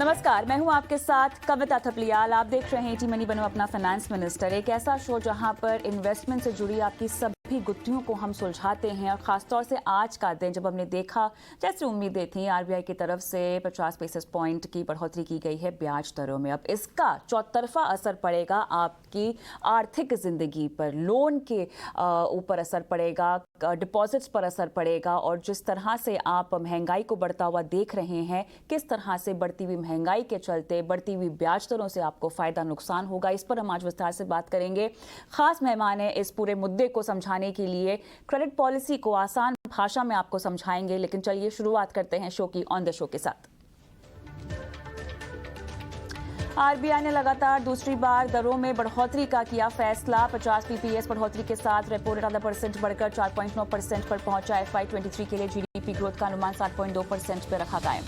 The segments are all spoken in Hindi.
नमस्कार, मैं हूं आपके साथ कविता थपलियाल। आप देख रहे हैं टी मनी बनो अपना फाइनेंस मिनिस्टर, एक ऐसा शो जहां पर इन्वेस्टमेंट से जुड़ी आपकी सभी गुत्थियों को हम सुलझाते हैं। और खासतौर से आज का दिन जब हमने देखा, जैसे उम्मीदें थी, आरबीआई की तरफ से 50 बेसिस पॉइंट की बढ़ोतरी की गई है ब्याज दरों में। अब इसका चौतरफा असर पड़ेगा आपकी आर्थिक जिंदगी पर, लोन के ऊपर असर पड़ेगा, डिपॉजिट्स पर असर पड़ेगा। और जिस तरह से आप महंगाई को बढ़ता हुआ देख रहे हैं, किस तरह से बढ़ती हुई महंगाई के चलते बढ़ती हुई ब्याज दरों से आपको फायदा नुकसान होगा, इस पर हम आज विस्तार से बात करेंगे। खास मेहमान है इस पूरे मुद्दे को समझाने के लिए, क्रेडिट पॉलिसी को आसान भाषा में आपको समझाएंगे। लेकिन चलिए शुरुआत करते हैं शो की ऑन द शो के साथ। आरबीआई ने लगातार दूसरी बार दरों में बढ़ोतरी का किया फैसला। 50 पीपीएस बढ़ोतरी के साथ रेपो रेट आधा % बढ़कर 4.9% पर पहुंचा। FY23 के लिए जीडीपी ग्रोथ का अनुमान 7.2% पर रखा कायम।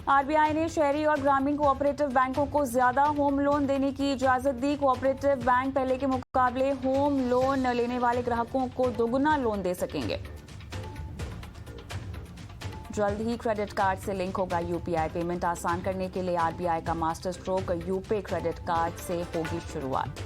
आरबीआई ने शहरी और ग्रामीण कोऑपरेटिव बैंकों को ज्यादा होम लोन देने की इजाजत दी। कोऑपरेटिव बैंक पहले के मुकाबले होम लोन लेने वाले ग्राहकों को दोगुना लोन दे सकेंगे। जल्द ही क्रेडिट कार्ड से लिंक होगा यूपीआई। पेमेंट आसान करने के लिए आरबीआई का मास्टर स्ट्रोक यूपे क्रेडिट कार्ड से होगी शुरुआत।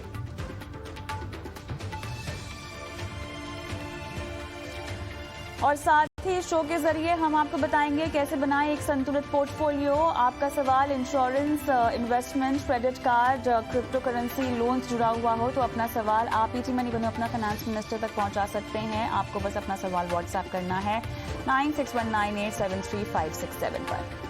और साथ ही शो के जरिए हम आपको बताएंगे कैसे बनाएं एक संतुलित पोर्टफोलियो। आपका सवाल insurance, investment, credit card, crypto currency, loan से जुड़ा हुआ हो तो अपना सवाल आप टी मनी बनो अपना फाइनेंस मिनिस्टर तक पहुंचा सकते हैं। आपको बस अपना सवाल व्हाट्सएप करना है 9619873567 पर।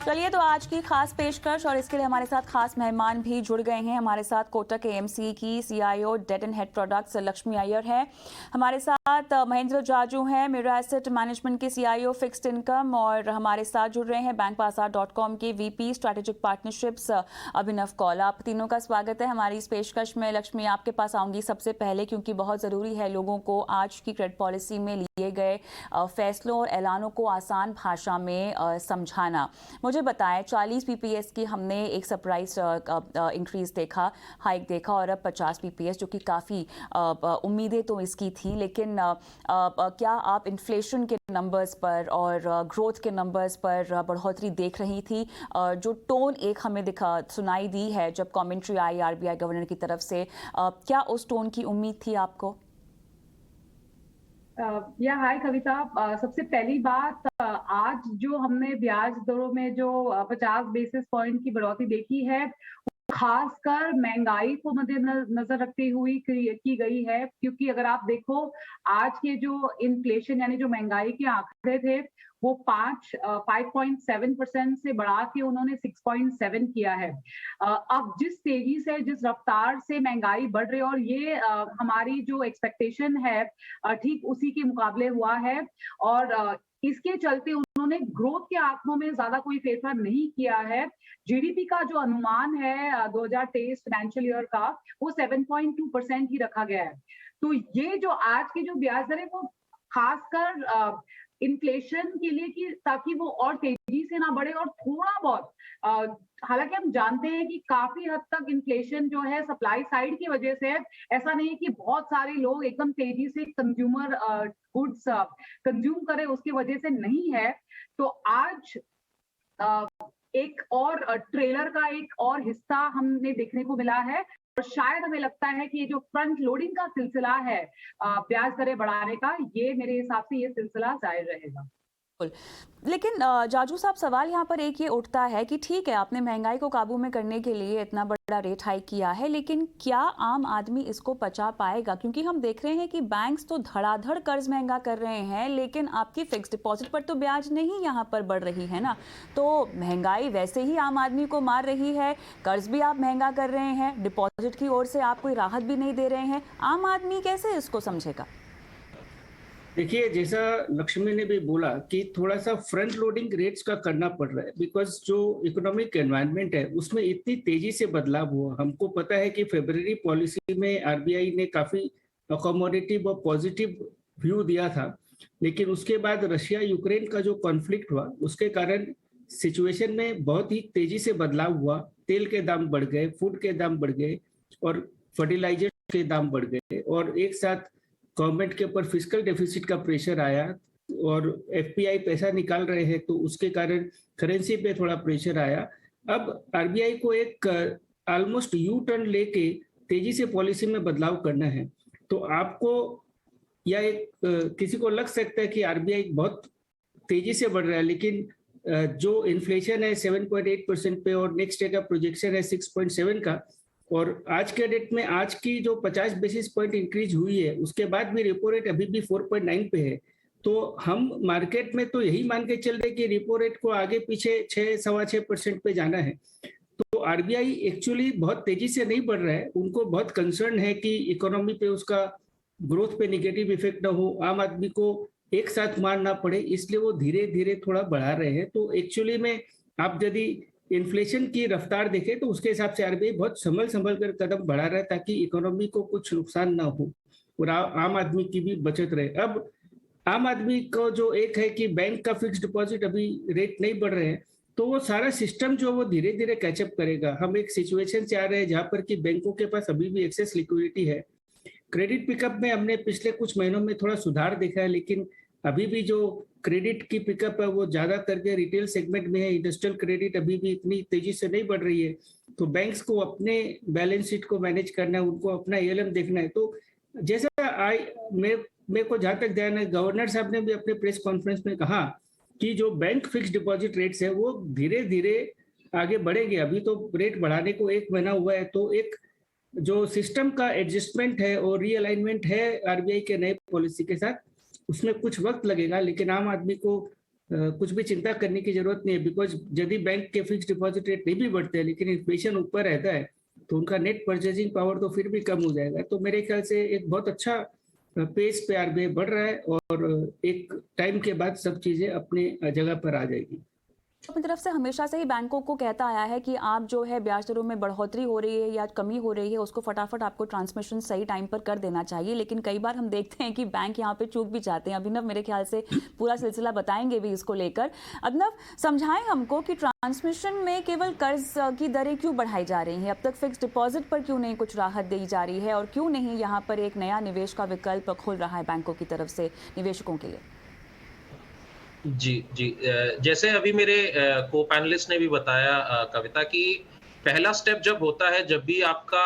चलिए तो आज की खास पेशकश, और इसके लिए हमारे साथ खास मेहमान भी जुड़ गए हैं। हमारे साथ कोटक एएमसी की CEO debt and head products Lakshmi Iyer है। हमारे साथ महेंद्र जाजू हैं, मिरा एसेट मैनेजमेंट के सीईओ फिक्स्ड इनकम। और हमारे साथ जुड़ रहे हैं bankbazaar.com के VP strategic partnerships Abhinav Kaul. आप तीनों का स्वागत है हमारी इस पेशकश में। लक्ष्मी, आपके पास आऊंगी सबसे पहले, क्योंकि बहुत ज़रूरी है लोगों को आज की क्रेडिट पॉलिसी में लिए गए फैसलों और ऐलानों को आसान भाषा में समझाना। मुझे बताएं, 40 पीपीएस की हमने एक सरप्राइज इंक्रीज देखा, हाइक देखा, और अब 50 पीपीएस, जो कि काफ़ी उम्मीदें तो इसकी थी। लेकिन क्या आप इन्फ्लेशन के नंबर्स पर और ग्रोथ के नंबर्स पर बढ़ोतरी देख रही थी? जो टोन एक हमें सुनाई दी है जब कमेंट्री आई आरबीआई गवर्नर की तरफ से, क्या उस टोन की उम्मीद थी आपको? हाय कविता, सबसे पहली बात, आज जो हमने ब्याज दरों में जो 50 बेसिस पॉइंट की बढ़ोतरी देखी है, खासकर महंगाई को मद्देनजर रखते हुए की गई है। क्योंकि अगर आप देखो, आज के जो इन्फ्लेशन यानी जो महंगाई के आंकड़े थे, वो 5.7% से बढ़ा के उन्होंने 6.7 किया है। अब जिस तेजी से, जिस रफ्तार से महंगाई बढ़ रही है, और ये हमारी जो एक्सपेक्टेशन है ठीक उसी के मुकाबले हुआ है। और इसके चलते उन्होंने ग्रोथ के आंकड़ों में ज्यादा कोई फेरफार नहीं किया है। जीडीपी का जो अनुमान है 2023 फाइनेंशियल ईयर का, वो 7.2% ही रखा गया है। तो ये जो आज की जो ब्याज दर है, वो खासकर इन्फ्लेशन के लिए, कि ताकि वो और तेजी से ना बढ़े। और थोड़ा बहुत, हालांकि हम जानते हैं कि काफी हद तक इन्फ्लेशन जो है सप्लाई साइड की वजह से है। ऐसा नहीं है कि बहुत सारे लोग एकदम तेजी से कंज्यूमर गुड्स कंज्यूम करें, उसकी वजह से नहीं है। तो आज एक और ट्रेलर का एक और हिस्सा हमने देखने को मिला है। और शायद हमें लगता है कि ये जो फ्रंट लोडिंग का सिलसिला है ब्याज दरें बढ़ाने का, ये मेरे हिसाब से ये सिलसिला जारी रहेगा। लेकिन जाजू साहब, सवाल यहाँ पर एक ये उठता है कि ठीक है, आपने महंगाई को काबू में करने के लिए इतना बड़ा रेट हाइक किया है, लेकिन क्या आम आदमी इसको पचा पाएगा? क्योंकि हम देख रहे हैं कि बैंक्स तो धड़ाधड़ कर्ज महंगा कर रहे हैं, लेकिन आपकी फिक्स डिपॉजिट पर तो ब्याज नहीं यहाँ पर बढ़ रही है ना। तो महंगाई वैसे ही आम आदमी को मार रही है, कर्ज भी आप महंगा कर रहे हैं, डिपॉजिट की ओर से आप कोई राहत भी नहीं दे रहे हैं। आम आदमी कैसे इसको समझेगा? देखिए, जैसा लक्ष्मी ने भी बोला कि थोड़ा सा फ्रंट लोडिंग रेट्स का करना पड़ रहा है, बिकॉज जो इकोनॉमिक एनवायरनमेंट है उसमें इतनी तेजी से बदलाव हुआ। हमको पता है कि फरवरी पॉलिसी में आरबीआई ने काफी अकोमोडेटिव और पॉजिटिव व्यू दिया था, लेकिन उसके बाद रशिया यूक्रेन का जो कॉन्फ्लिक्ट हुआ उसके कारण सिचुएशन में बहुत ही तेजी से बदलाव हुआ। तेल के दाम बढ़ गए, फूड के दाम बढ़ गए और फर्टिलाइजर के दाम बढ़ गए और एक साथ गवर्नमेंट के ऊपर फिस्कल डेफिसिट का प्रेशर आया और एफपीआई पैसा निकाल रहे हैं तो उसके कारण करेंसी पे थोड़ा प्रेशर आया। अब आरबीआई को एक ऑलमोस्ट यू टर्न लेके तेजी से पॉलिसी में बदलाव करना है। तो आपको या एक किसी को लग सकता है कि आरबीआई बहुत तेजी से बढ़ रहा है, लेकिन जो इन्फ्लेशन है 7.8% पे और नेक्स्ट ईयर का प्रोजेक्शन है 6.7 का, और आज के डेट में आज की जो 50 बेसिस पॉइंट इंक्रीज हुई है उसके बाद भी रेपो रेट अभी भी 4.9 पे है। तो हम मार्केट में तो यही मान के चल रहे कि रेपो रेट को आगे पीछे 6.25% पे जाना है। तो आरबीआई एक्चुअली बहुत तेजी से नहीं बढ़ रहा है, उनको बहुत कंसर्न है कि इकोनॉमी पे उसका ग्रोथ पे नेगेटिव इफेक्ट ना हो, आम आदमी को एक साथ मार ना पड़े, इसलिए वो धीरे धीरे थोड़ा बढ़ा रहे हैं। तो एक्चुअली में आप यदि इन्फ्लेशन की रफ्तार देखें तो उसके हिसाब से आरबीआई बहुत संभल कर कदम बढ़ा रहा है ताकि इकोनॉमी को कुछ नुकसान ना हो और आम आदमी की भी बचत रहे। अब आम आदमी को जो एक है कि बैंक का फिक्स डिपॉजिट अभी रेट नहीं बढ़ रहे हैं, तो वो सारा सिस्टम जो वो धीरे धीरे कैचअप करेगा। हम एक सिचुएशन से आ रहे हैं जहां पर कि बैंकों के पास अभी भी एक्सेस लिक्विडिटी है। क्रेडिट पिकअप में हमने पिछले कुछ महीनों में थोड़ा सुधार देखा है, लेकिन अभी भी जो क्रेडिट की पिकअप है वो ज्यादा करके रिटेल सेगमेंट में है। इंडस्ट्रियल क्रेडिट अभी भी इतनी तेजी से नहीं बढ़ रही है। तो बैंक्स को अपने बैलेंस शीट को मैनेज करना है, उनको अपना एएलएम देखना है। तो जैसा मेरे को जहां तक ध्यान है, गवर्नर साहब ने भी अपने प्रेस कॉन्फ्रेंस में कहा कि जो बैंक फिक्स डिपॉजिट रेट्स है वो धीरे धीरे आगे बढ़ेंगे। अभी तो रेट बढ़ाने को 1 महीना हुआ है, तो एक जो सिस्टम का एडजस्टमेंट है और रीअलाइनमेंट है आरबीआई के नए पॉलिसी के साथ, उसमें कुछ वक्त लगेगा। लेकिन आम आदमी को कुछ भी चिंता करने की जरूरत नहीं है, बिकॉज यदि बैंक के फिक्स डिपॉजिट रेट नहीं भी बढ़ते हैं लेकिन इन्फ्लेशन ऊपर रहता है तो उनका नेट परचेजिंग पावर तो फिर भी कम हो जाएगा। तो मेरे ख्याल से एक बहुत अच्छा पेस पे आरबीआई बढ़ रहा है और एक टाइम के बाद सब चीजें अपने जगह पर आ जाएगी। अपनी तरफ से हमेशा से ही बैंकों को कहता आया है कि आप जो है ब्याज दरों में बढ़ोतरी हो रही है या कमी हो रही है उसको फटाफट आपको ट्रांसमिशन सही टाइम पर कर देना चाहिए, लेकिन कई बार हम देखते हैं कि बैंक यहाँ पे चूक भी जाते हैं। अभिनव मेरे ख्याल से पूरा सिलसिला बताएंगे भी इसको लेकर। अभिनव, समझाएं हमको कि ट्रांसमिशन में केवल कर्ज की दरें क्यों बढ़ाई जा रही हैं, अब तक फिक्स डिपॉजिट पर क्यों नहीं कुछ राहत दी जा रही है और क्यों नहीं यहाँ पर एक नया निवेश का विकल्प खुल रहा है बैंकों की तरफ से निवेशकों के लिए। जी जी, जैसे अभी मेरे को पैनलिस्ट ने भी बताया कविता, कि पहला स्टेप जब होता है, जब भी आपका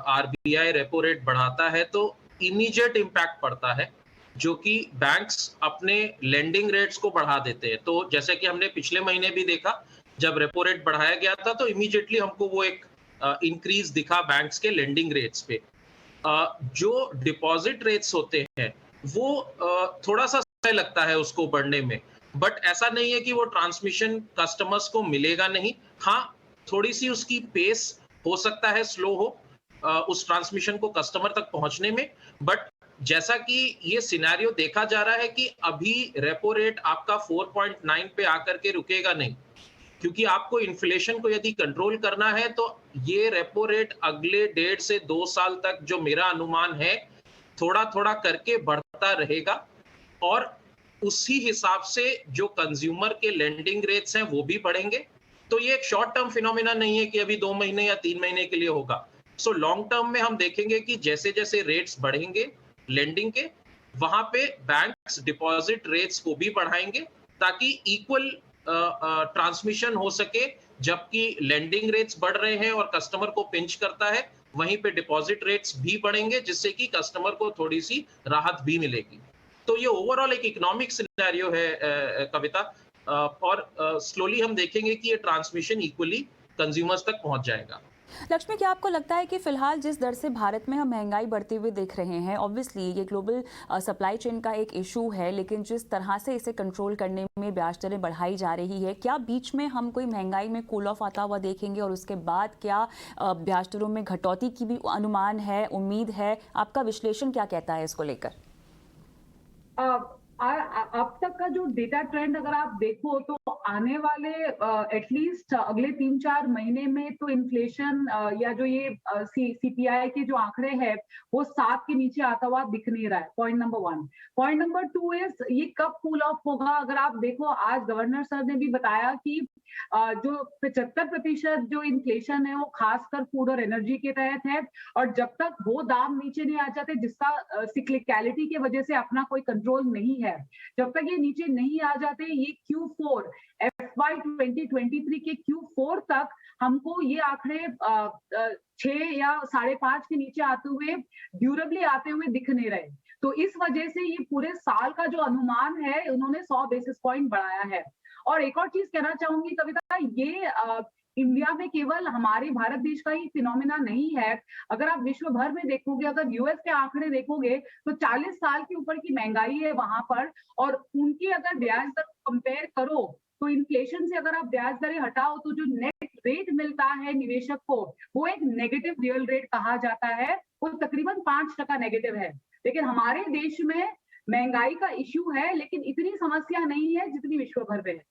आरबीआई रेपो रेट बढ़ाता है तो इमीडिएट इम्पैक्ट पड़ता है, जो कि बैंक्स अपने लेंडिंग रेट्स को बढ़ा देते हैं। तो जैसे कि हमने पिछले महीने भी देखा, जब रेपो रेट बढ़ाया गया था तो इमीडिएटली हमको वो एक इंक्रीज दिखा बैंक्स के लेंडिंग रेट्स पे। जो डिपॉजिट रेट्स होते हैं वो थोड़ा सा समय लगता है उसको बढ़ने में, बट ऐसा नहीं है कि वो ट्रांसमिशन कस्टमर्स को मिलेगा नहीं। हाँ, थोड़ी सी उसकी पेस हो सकता है स्लो हो उस ट्रांसमिशन को कस्टमर तक पहुंचने में, बट जैसा कि ये सिनेरियो देखा जा रहा है कि अभी रेपो रेट आपका 4.9 पे आकर के रुकेगा नहीं, क्योंकि आपको इन्फ्लेशन को यदि कंट्रोल करना है तो ये रेपो रेट अगले 1.5 से 2 साल तक, जो मेरा अनुमान है, थोड़ा थोड़ा करके बढ़ता रहेगा। और उसी हिसाब से जो कंज्यूमर के लेंडिंग रेट्स हैं वो भी बढ़ेंगे। तो ये एक शॉर्ट टर्म फिनोमिना नहीं है कि अभी 2 महीने या 3 महीने के लिए होगा। सो लॉन्ग टर्म में हम देखेंगे कि जैसे जैसे रेट्स बढ़ेंगे लेंडिंग के, वहां पे बैंक्स डिपॉजिट रेट्स को भी बढ़ाएंगे ताकि इक्वल ट्रांसमिशन हो सके। जबकि लेंडिंग रेट्स बढ़ रहे हैं और कस्टमर को पिंच करता है, वहीं पे डिपॉजिट रेट्स भी बढ़ेंगे, जिससे कि कस्टमर को थोड़ी सी राहत भी मिलेगी। तो ये ओवरऑल एक इकोनॉमिक सिनेरियो है कविता, और स्लोली हम देखेंगे कि ये ट्रांसमिशन इक्वली कंज्यूमर्स तक पहुंच जाएगा। लक्ष्मी, क्या आपको लगता है कि फिलहाल जिस दर से भारत में हम महंगाई बढ़ते हुए देख रहे हैं, ऑब्वियसली ये ग्लोबल सप्लाई चेन का एक इशू है, लेकिन जिस तरह से इसे कंट्रोल करने में ब्याज दरें बढ़ाई जा रही है, क्या बीच में हम कोई महंगाई में कूल ऑफ आता हुआ देखेंगे और उसके बाद क्या ब्याज दरों में घटौती की भी अनुमान है, उम्मीद है? आपका विश्लेषण क्या कहता है इसको लेकर? अब तक का जो डेटा ट्रेंड अगर आप देखो तो आने वाले एटलीस्ट अगले 3-4 महीने में तो इन्फ्लेशन या जो ये सीपीआई के जो आंकड़े हैं वो 7 के नीचे आता हुआ दिख नहीं रहा है। Point number 1। Point number 2 is ये कब कूल ऑफ होगा। अगर आप देखो आज गवर्नर सर ने भी बताया कि जो 75% जो इन्फ्लेशन है वो खासकर फूड और एनर्जी के तहत है, और जब तक वो दाम नीचे नहीं आ जाते जिसका सिक्लिकलिटी की वजह से अपना कोई कंट्रोल नहीं है, जब तक ये नीचे नहीं आ जाते ये Q4 FY 2023 के Q4 तक हमको ये आंकड़े 6 या 5.5 के नीचे आते हुए ड्यूरेबली आते हुए दिख नहीं रहे। तो इस वजह से ये पूरे साल का जो अनुमान है उन्होंने 100 बेसिस पॉइंट बढ़ाया है। और एक और चीज कहना चाहूंगी कविता, ये इंडिया में केवल हमारे भारत देश का ही फिनोमिना नहीं है। अगर आप विश्व भर में देखोगे, अगर यूएस के आंकड़े देखोगे तो 40 साल के ऊपर की महंगाई है वहां पर, और उनकी अगर ब्याज दर कंपेयर करो तो इन्फ्लेशन से अगर आप ब्याज दरें हटाओ तो जो नेट रेट मिलता है निवेशक को वो एक नेगेटिव रियल रेट कहा जाता है, वो तकरीबन 5% नेगेटिव है। लेकिन हमारे देश में महंगाई का इश्यू है लेकिन इतनी समस्या नहीं है जितनी विश्व भर में है।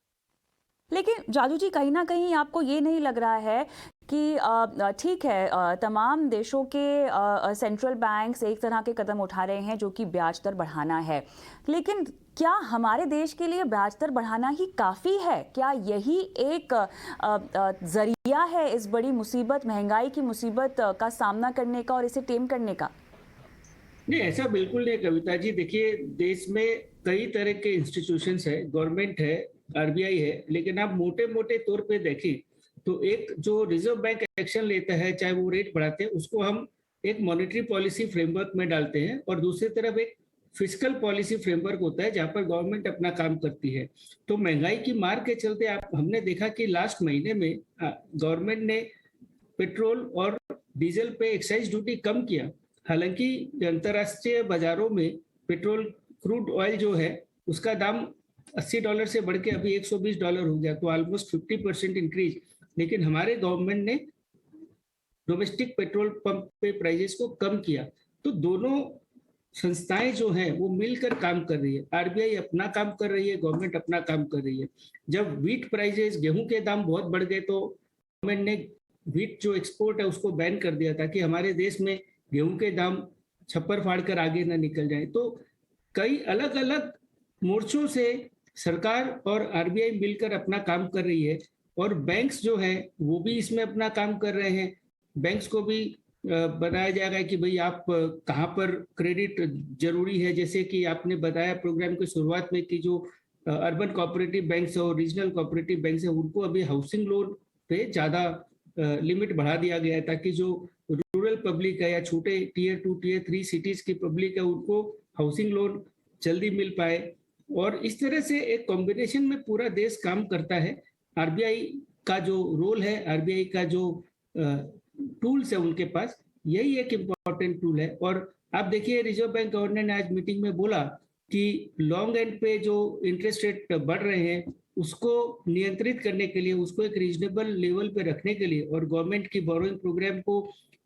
लेकिन जाजू जी, कहीं ना कहीं आपको ये नहीं लग रहा है कि ठीक है तमाम देशों के सेंट्रल बैंक्स एक तरह के कदम उठा रहे हैं जो कि ब्याज दर बढ़ाना है, लेकिन क्या हमारे देश के लिए ब्याज दर बढ़ाना ही काफ़ी है? क्या यही एक जरिया है इस बड़ी मुसीबत, महंगाई की मुसीबत का सामना करने का और इसे टेम करने का? नहीं, ऐसा बिल्कुल नहीं कविता जी। देखिए, देश में कई तरह के इंस्टीट्यूशंस है, गवर्नमेंट है, आरबीआई है, लेकिन आप मोटे मोटे तौर पे देखें तो एक जो रिजर्व बैंक एक्शन लेता है, चाहे वो रेट बढ़ाते हैं, उसको हम एक मॉनेटरी पॉलिसी फ्रेमवर्क में डालते हैं, और दूसरी तरफ एक फिस्कल पॉलिसी फ्रेमवर्क होता है जहां पर गवर्नमेंट अपना काम करती है। तो महंगाई की मार के चलते हमने देखा कि लास्ट महीने में गवर्नमेंट ने पेट्रोल और डीजल पे एक्साइज ड्यूटी कम किया। हालांकि अंतर्राष्ट्रीय बाजारों में पेट्रोल क्रूड ऑयल जो है उसका दाम $80 से बढ़ के अभी $120 हो गया, तो ऑलमोस्ट 50% इंक्रीज। लेकिन हमारे गवर्नमेंट ने डोमेस्टिक पेट्रोल पंप पे प्राइजेस को कम किया। तो दोनों संस्थाएं जो हैं वो मिलकर काम कर रही है। आरबीआई अपना काम कर रही है, गवर्नमेंट अपना काम कर रही है। जब व्हीट प्राइजेस, गेहूं के दाम बहुत बढ़ गए तो गवर्नमेंट ने व्हीट जो एक्सपोर्ट है उसको बैन कर दिया ताकि हमारे देश में गेहूं के दाम छप्पर फाड़ कर आगे ना निकल जाए। तो कई अलग अलग मोर्चों से सरकार और आरबीआई मिलकर अपना काम कर रही है, और बैंक्स जो है वो भी इसमें अपना काम कर रहे हैं। बैंक्स को भी बताया जाएगा कि भाई आप कहाँ पर क्रेडिट जरूरी है, जैसे कि आपने बताया प्रोग्राम की शुरुआत में कि जो अर्बन कोऑपरेटिव बैंक्स और रीजनल कोऑपरेटिव बैंक्स है उनको अभी हाउसिंग लोन पे ज्यादा लिमिट बढ़ा दिया गया है, ताकि जो रूरल पब्लिक है या छोटे टियर 2 टियर 3 सिटीज की पब्लिक है उनको हाउसिंग लोन जल्दी मिल पाए। और इस तरह से एक कॉम्बिनेशन में पूरा देश काम करता है। आरबीआई का जो रोल है, आरबीआई का जो टूल्स है उनके पास, यही एक इम्पॉर्टेंट टूल है। और आप देखिए रिजर्व बैंक गवर्नर ने आज मीटिंग में बोला कि लॉन्ग एंड पे जो इंटरेस्ट रेट बढ़ रहे हैं उसको नियंत्रित करने के लिए, उसको एक रीजनेबल लेवल पे रखने के लिए और गवर्नमेंट की बोरोइंग प्रोग्राम को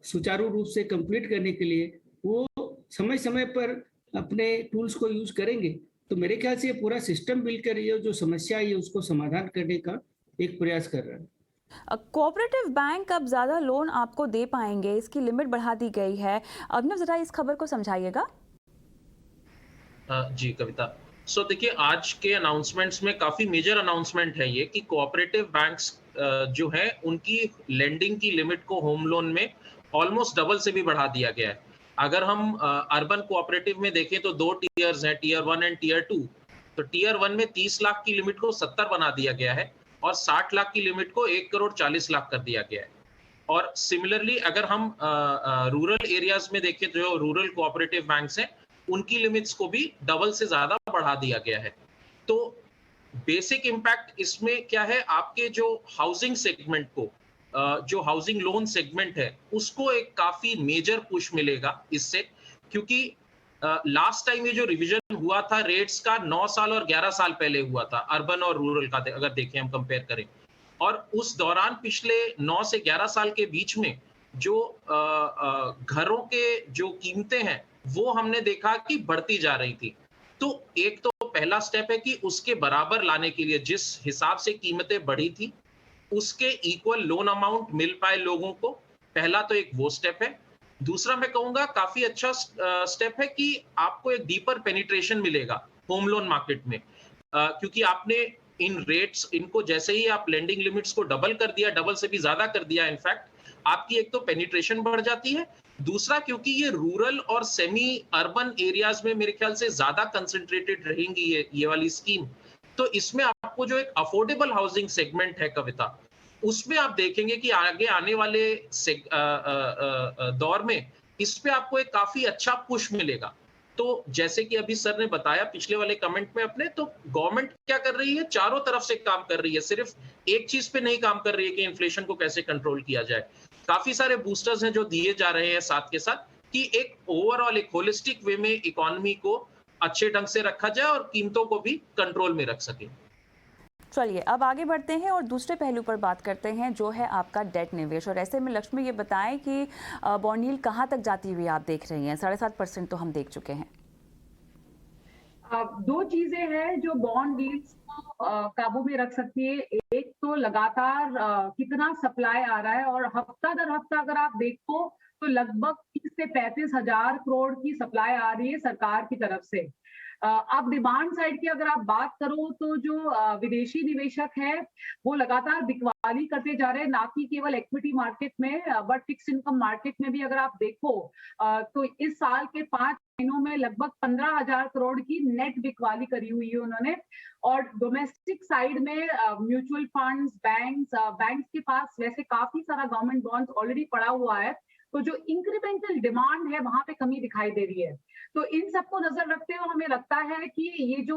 सुचारू रूप से कंप्लीट करने के लिए वो समय समय पर अपने टूल्स को यूज करेंगे। तो मेरे ख्याल से ये पूरा सिस्टम मिलकर ये जो समस्या है उसको समाधान करने का एक प्रयास कर रहा है। कोऑपरेटिव बैंक अब ज्यादा लोन आपको दे पाएंगे, इसकी लिमिट बढ़ा दी गई है। अभिनव, जरा इस खबर को समझाइएगा। जी कविता, देखिए आज के अनाउंसमेंट्स में काफी मेजर अनाउंसमेंट है ये कि कोऑपरेटिव बैंक्स जो है उनकी लेंडिंग की लिमिट को होम लोन में ऑलमोस्ट डबल से भी बढ़ा दिया गया है। अगर हम अर्बन कोऑपरेटिव में देखें तो 2 टियर्स हैं, टियर 1 एंड टियर 2। तो टियर 1 में 30 लाख की लिमिट को 70 बना दिया गया है और 60 लाख की लिमिट को 1,40,00,000 कर दिया गया है। और सिमिलरली अगर हम रूरल एरियाज में देखें, जो रूरल कोऑपरेटिव बैंक्स हैं उनकी लिमिट्स को भी डबल से ज्यादा बढ़ा दिया गया है। तो बेसिक इंपैक्ट इसमें क्या है, आपके जो हाउसिंग सेगमेंट को, जो हाउसिंग लोन सेगमेंट है उसको एक काफी मेजर पुश मिलेगा इससे, क्योंकि लास्ट टाइम ये जो रिवीजन हुआ था रेट्स का 9 साल और 11 साल पहले हुआ था अर्बन और रूरल का, अगर देखें हम कंपेयर करें, और उस दौरान पिछले 9 से 11 साल के बीच में जो घरों के जो कीमतें हैं वो हमने देखा कि बढ़ती जा रही थी। तो एक तो पहला स्टेप है कि उसके बराबर लाने के लिए जिस हिसाब से कीमतें बढ़ी थी उसके इक्वल लोन अमाउंट मिल पाए लोगों को, पहला तो एक वो स्टेप है। दूसरा मैं कहूंगा काफी अच्छा स्टेप है कि आपको एक डीपर पेनिट्रेशन मिलेगा होम लोन मार्केट में, क्योंकि आपने इन रेट्स इनको जैसे ही आप लेंडिंग लिमिट्स को डबल कर दिया, डबल से भी ज्यादा कर दिया, इनफैक्ट आपकी एक तो पेनिट्रेशन बढ़ जाती है, दूसरा क्योंकि ये रूरल और सेमी अर्बन एरियाज में मेरे ख्याल से ज्यादा कंसंट्रेटेड रहेंगी ये वाली स्कीम, तो इसमें आपको जो एक अफोर्डेबल हाउसिंग सेगमेंट है कविता, उसमें आप देखेंगे कि आगे आने वाले दौर में इस पे आपको एक काफी अच्छा पुश मिलेगा। तो जैसे कि अभी सर ने बताया पिछले वाले कमेंट में अपने, तो गवर्नमेंट क्या कर रही है, चारों तरफ से काम कर रही है, सिर्फ एक चीज पे नहीं काम कर रही है कि इन्फ्लेशन को कैसे कंट्रोल किया जाए। काफी सारे बूस्टर्स हैं जो दिए जा रहे हैं साथ के साथ कि एक ओवरऑल एक होलिस्टिक वे में इकोनॉमी को अच्छे ढंग से रखा जाए और कीमतों को भी कंट्रोल में रख सके। चलिए अब आगे बढ़ते हैं और दूसरे पहलू पर बात करते हैं जो है आपका डेट निवेश। और ऐसे में लक्ष्मी ये बताएं कि बॉन्ड यील्ड कहाँ तक जाती हुई आप देख रही हैं? 7.5% तो हम देख चुके हैं। दो चीजें हैं जो बॉन्ड यील्ड्स को काबू में रख सकती है। एक तो लगातार कितना सप्लाई आ रहा है, और हफ्ता दर हफ्ता अगर आप देखो तो लगभग 30 से 35 हजार करोड़ की सप्लाई आ रही है सरकार की तरफ से। अब डिमांड साइड की अगर आप बात करो तो जो विदेशी निवेशक है वो लगातार बिकवाली करते जा रहे हैं, ना कि केवल इक्विटी मार्केट में बट फिक्स इनकम मार्केट में भी। अगर आप देखो तो इस साल के 5 महीनों में लगभग 15,000 करोड़ की नेट बिकवाली करी हुई है उन्होंने। और डोमेस्टिक साइड में म्यूचुअल फंड्स, बैंक्स के पास वैसे काफी सारा गवर्नमेंट बॉन्ड्स ऑलरेडी पड़ा हुआ है, तो जो इंक्रीमेंटल डिमांड है वहां पे कमी दिखाई दे रही है। तो इन सबको नजर रखते हुए हमें लगता है कि ये जो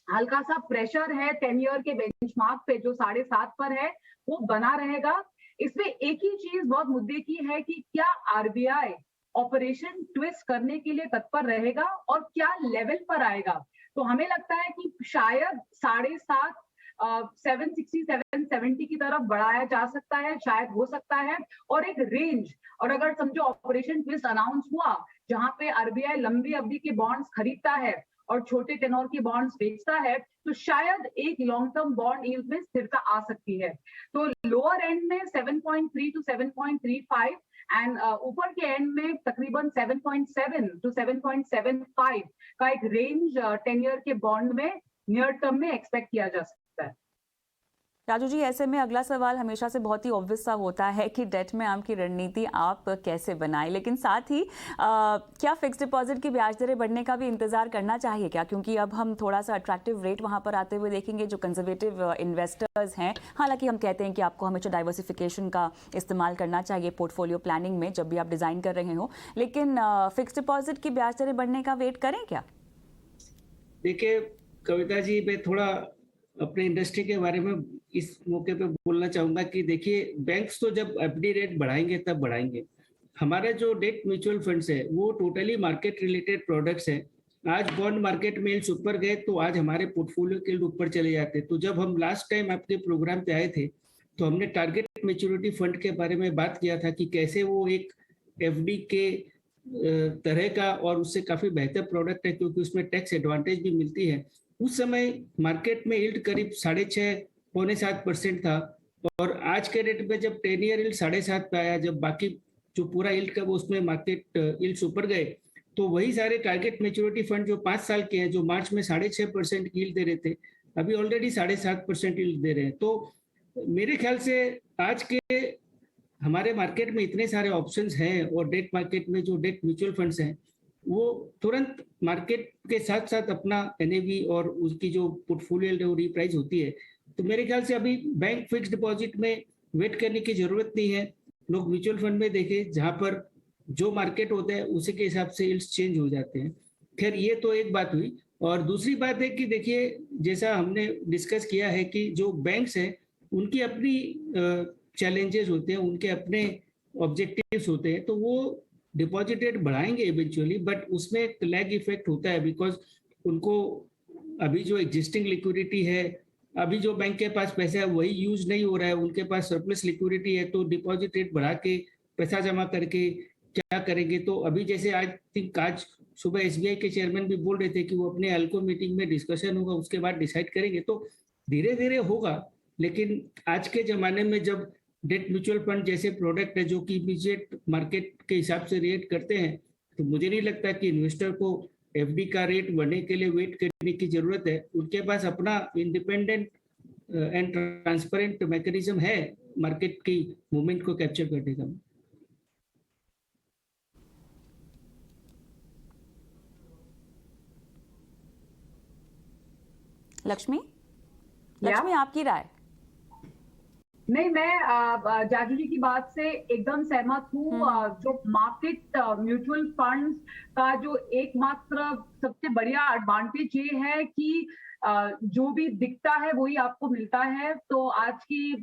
हल्का सा प्रेशर है 10 ईयर के बेंचमार्क पे जो 7.5 पर है वो बना रहेगा। इसमें एक ही चीज बहुत मुद्दे की है कि क्या आरबीआई ऑपरेशन ट्विस्ट करने के लिए तत्पर रहेगा और क्या लेवल पर आएगा। तो हमें लगता है कि शायद 7.5 760 770 की तरफ बढ़ाया जा सकता है, शायद हो सकता है। और एक रेंज, और अगर समझो ऑपरेशन ट्विस्ट अनाउंस हुआ जहां पे आरबीआई लंबी अवधि के बॉन्ड्स खरीदता है और छोटे टेनोर के बॉन्ड्स बेचता है, तो शायद एक लॉन्ग टर्म बॉन्ड यील्ड में स्थिरता आ सकती है। तो लोअर एंड में 7.3 to 7.35 एंड ऊपर के एंड में तकरीबन 7.7 to 7.75 का एक रेंज 10 ईयर के बॉन्ड में नियर टर्म में एक्सपेक्ट किया जा सकता है। राजू जी, ऐसे में अगला सवाल हमेशा से बहुत ही ऑब्वियस सा होता है कि डेट में आपकी रणनीति आप कैसे बनाएं, लेकिन साथ ही क्या फिक्स डिपॉजिट की ब्याज दरें बढ़ने का भी इंतजार करना चाहिए क्या? क्योंकि अब हम थोड़ा सा अट्रैक्टिव रेट वहां पर आते हुए देखेंगे जो कंजर्वेटिव इन्वेस्टर्स हैं। हालांकि हम कहते हैं कि आपको हमेशा डाइवर्सिफिकेशन का इस्तेमाल करना चाहिए पोर्टफोलियो प्लानिंग में जब भी आप डिजाइन कर रहे हो, लेकिन फिक्स डिपॉजिट की ब्याज दरें बढ़ने का वेट करें क्या? देखिए कविता जी, मैं थोड़ा अपने इंडस्ट्री के बारे में इस मौके पे बोलना चाहूंगा कि देखिए बैंक्स तो जब एफडी रेट बढ़ाएंगे तब बढ़ाएंगे। हमारा जो डेट म्यूचुअल फंड्स है वो टोटली मार्केट रिलेटेड प्रोडक्ट्स है। आज बॉन्ड मार्केट में यील्ड्स ऊपर गए तो आज हमारे पोर्टफोलियो के यील्ड ऊपर चले जाते। तो जब हम लास्ट टाइम आपके प्रोग्राम पे आए थे तो हमने टारगेट मैच्योरिटी फंड के बारे में बात किया था कि कैसे वो एक एफडी के तरह का और उससे काफी बेहतर प्रोडक्ट है क्योंकि उसमें टैक्स एडवांटेज भी मिलती है। उस समय मार्केट में यील्ड करीब 6.5-7% था, और आज के डेट में जब 10 ईयर यील्ड 7.5 पे आया, जब बाकी जो पूरा यील्ड का वो उसमें मार्केट यील्ड्स ऊपर गए, तो वही सारे टारगेट मैच्योरिटी फंड जो 5 साल के हैं जो मार्च में 6.5% की यील्ड दे रहे थे, अभी ऑलरेडी 7.5% यील्ड दे रहे हैं। तो मेरे ख्याल से आज के हमारे मार्केट में इतने सारे ऑप्शंस हैं और डेट मार्केट में जो डेट म्यूचुअल फंड्स हैं वो तुरंत मार्केट के साथ साथ अपना एनएवी और उसकी जो पोर्टफोलियो रीप्राइस होती है। तो मेरे ख्याल से अभी बैंक फिक्स डिपॉजिट में वेट करने की जरूरत नहीं है। लोग म्यूचुअल फंड में देखें जहां पर जो मार्केट होता है उसी के हिसाब से यील्ड्स चेंज हो जाते हैं। खैर ये तो एक बात हुई, और दूसरी बात है कि देखिए जैसा हमने डिस्कस किया है कि जो बैंक्स हैं उनकी अपनी चैलेंजेस होते हैं, उनके अपने ऑब्जेक्टिव्स होते हैं, तो वो डिपॉजिट रेट बढ़ाएंगे इवेंचुअली, बट उसमें एक लैग इफेक्ट होता है बिकॉज उनको अभी जो एग्जिस्टिंग लिक्विडिटी है, अभी जो बैंक के पास पैसा है वही यूज नहीं हो रहा है, उनके पास सरप्लस लिक्विडिटी है, तो डिपॉजिट रेट बढ़ा के पैसा जमा करके क्या करेंगे। तो अभी जैसे आज सुबह एसबीआई के चेयरमैन भी बोल रहे थे कि वो अपने अल्को मीटिंग में डिस्कशन होगा, उसके बाद डिसाइड करेंगे। तो धीरे धीरे होगा, लेकिन आज के जमाने में जब डेट म्यूचुअल फंड जैसे प्रोडक्ट है जो कि इमीडिएट मार्केट के हिसाब से रिएक्ट करते हैं, तो मुझे नहीं लगता कि इन्वेस्टर को एफडी का रेट बढ़ने के लिए वेट करने की जरूरत है। उनके पास अपना इंडिपेंडेंट एंड ट्रांसपेरेंट मैकेनिज्म है मार्केट की मूवमेंट को कैप्चर करने का। लक्ष्मी, या? आपकी राय? नहीं, मैं जाजू जी की बात से एकदम सहमत हूँ। जो मार्केट म्यूचुअल फंड्स का जो एकमात्र सबसे बढ़िया एडवांटेज ये है कि जो भी दिखता है वही आपको मिलता है। तो आज की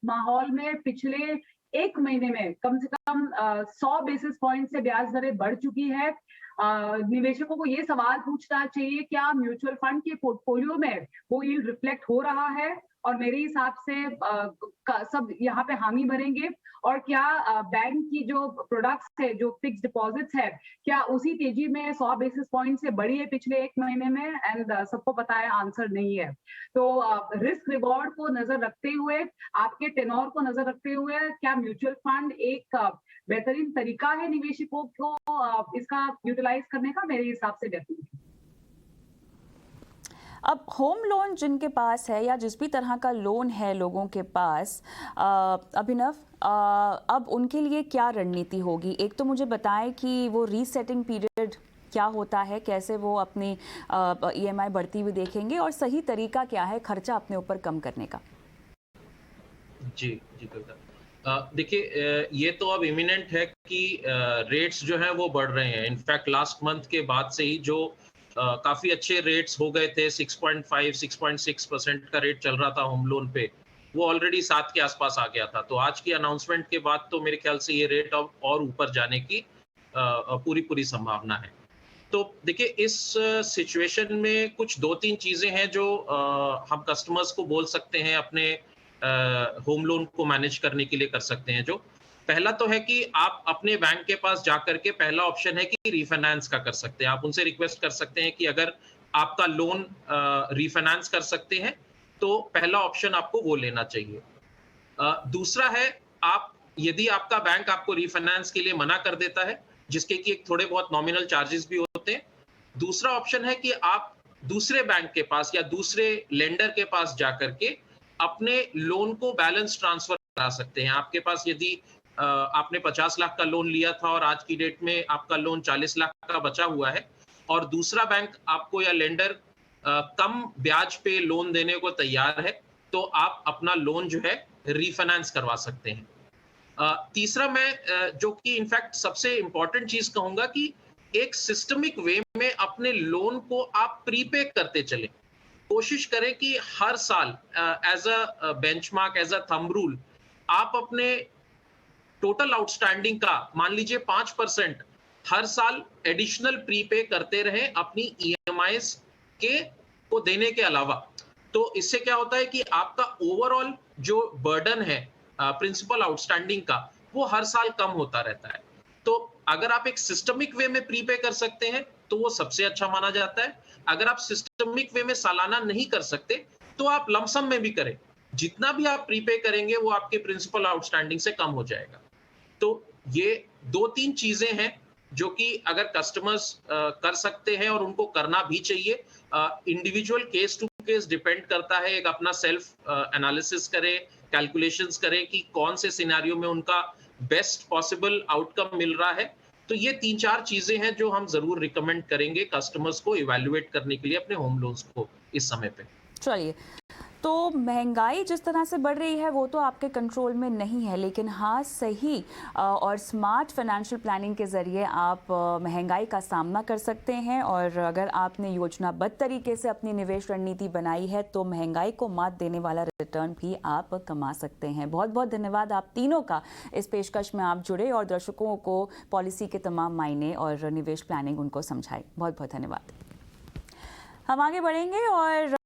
माहौल में पिछले एक महीने में कम से कम 100 बेसिस पॉइंट से ब्याज दरें बढ़ चुकी है। निवेशकों को ये सवाल पूछना चाहिए, क्या म्यूचुअल फंड के पोर्टफोलियो में वो यील्ड रिफ्लेक्ट हो रहा है? और मेरे हिसाब से सब यहाँ पे हामी भरेंगे। और क्या बैंक की जो प्रोडक्ट्स है, जो फिक्स डिपॉजिट्स है, क्या उसी तेजी में 100 बेसिस पॉइंट से बढ़ी है पिछले एक महीने में? एंड सबको पता है आंसर नहीं है। तो रिस्क रिवॉर्ड को नजर रखते हुए, आपके टेनोर को नजर रखते हुए, क्या म्यूचुअल फंड एक बेहतरीन तरीका है निवेशकों को इसका यूटिलाइज करने का? मेरे हिसाब से डेफिनेटली। अब होम लोन जिनके पास है या जिस भी तरह का लोन है लोगों के पास, अभिनव, अब उनके लिए क्या रणनीति होगी? एक तो मुझे बताएं कि वो रीसेटिंग पीरियड क्या होता है, कैसे वो अपनी ईएमआई बढ़ती हुई देखेंगे, और सही तरीका क्या है खर्चा अपने ऊपर कम करने का? जी कविता, देखिए, ये तो अब इमिनेंट है कि रेट्स जो हैं वो बढ़ रहे हैं। इनफैक्ट लास्ट मंथ के बाद से ही जो काफी अच्छे रेट्स हो गए थे, 6.5 6.6% का रेट चल रहा था होम लोन पे, वो ऑलरेडी 7 के आसपास आ गया था। तो आज की अनाउंसमेंट के बाद तो मेरे ख्याल से ये रेट अब और ऊपर जाने की पूरी संभावना है। तो देखिए, इस सिचुएशन में कुछ 2-3 चीजें हैं जो हम कस्टमर्स को बोल सकते हैं, अपने होम लोन को मैनेज करने के लिए कर सकते हैं। जो पहला तो है कि आप अपने बैंक के पास जाकर के, पहला ऑप्शन है कि रीफाइनेंस का कर सकते हैं। आप उनसे रिक्वेस्ट कर सकते हैं कि अगर आपका लोन रीफाइनेंस कर सकते हैं तो पहला ऑप्शन आपको वो लेना चाहिए। दूसरा है, आप यदि आपका बैंक आपको रीफाइनेंस के लिए मना कर देता है, जिसके कि एक थोड़े बहुत नॉमिनल चार्जेस भी होते हैं, दूसरा ऑप्शन है कि आप दूसरे बैंक के पास या दूसरे लेंडर के पास जाकर के अपने लोन को बैलेंस ट्रांसफर करा सकते हैं। आपके पास यदि आपने 50 लाख का लोन लिया था और आज की डेट में आपका लोन 40 लाख का बचा हुआ है, और दूसरा बैंक आपको या लेंडर कम ब्याज पे लोन देने को तैयार है, तो आप अपना लोन जो है रीफाइनेंस करवा सकते हैं। तीसरा, मैं जो कि इनफैक्ट सबसे इंपॉर्टेंट चीज कहूंगा, कि एक सिस्टमिक वे में अपने लोन को आप प्रीपे करते चले। कोशिश करें कि हर साल as a benchmark, as a thumb rule, आप अपने टोटल आउटस्टैंडिंग का मान लीजिए 5% हर साल एडिशनल प्रीपे करते रहें अपनी ईएमआईज के को देने के अलावा। तो इससे क्या होता है कि आपका ओवरऑल जो बर्डन है प्रिंसिपल आउटस्टैंडिंग का, वो हर साल कम होता रहता है। तो अगर आप एक सिस्टमिक वे में प्रीपे कर सकते हैं तो वो सबसे अच्छा माना जाता है। अगर आप सिस्टमिक वे में सालाना नहीं कर सकते तो आप लमसम में भी करें। जितना भी आप प्रीपे करेंगे वो आपके प्रिंसिपल आउटस्टैंडिंग से कम हो जाएगा। तो ये 2-3 चीजें हैं जो कि अगर कस्टमर्स कर सकते हैं, और उनको करना भी चाहिए। Individual case to case depend करता है। एक अपना सेल्फ एनालिसिस करें, कैलकुलेशंस करें कि कौन से सिनेरियो में उनका बेस्ट पॉसिबल आउटकम मिल रहा है। तो ये 3-4 चीजें हैं जो हम जरूर रिकमेंड करेंगे कस्टमर्स को इवैल्यूएट करने के लिए अपने होम लोन्स को इस समय पे। चलिए, तो महंगाई जिस तरह से बढ़ रही है वो तो आपके कंट्रोल में नहीं है, लेकिन हाँ, सही और स्मार्ट फाइनेंशियल प्लानिंग के ज़रिए आप महंगाई का सामना कर सकते हैं। और अगर आपने योजनाबद्ध तरीके से अपनी निवेश रणनीति बनाई है तो महंगाई को मात देने वाला रिटर्न भी आप कमा सकते हैं। बहुत बहुत धन्यवाद आप तीनों का, इस पेशकश में आप जुड़े और दर्शकों को पॉलिसी के तमाम मायने और निवेश प्लानिंग उनको समझाई। बहुत बहुत धन्यवाद। हम आगे बढ़ेंगे और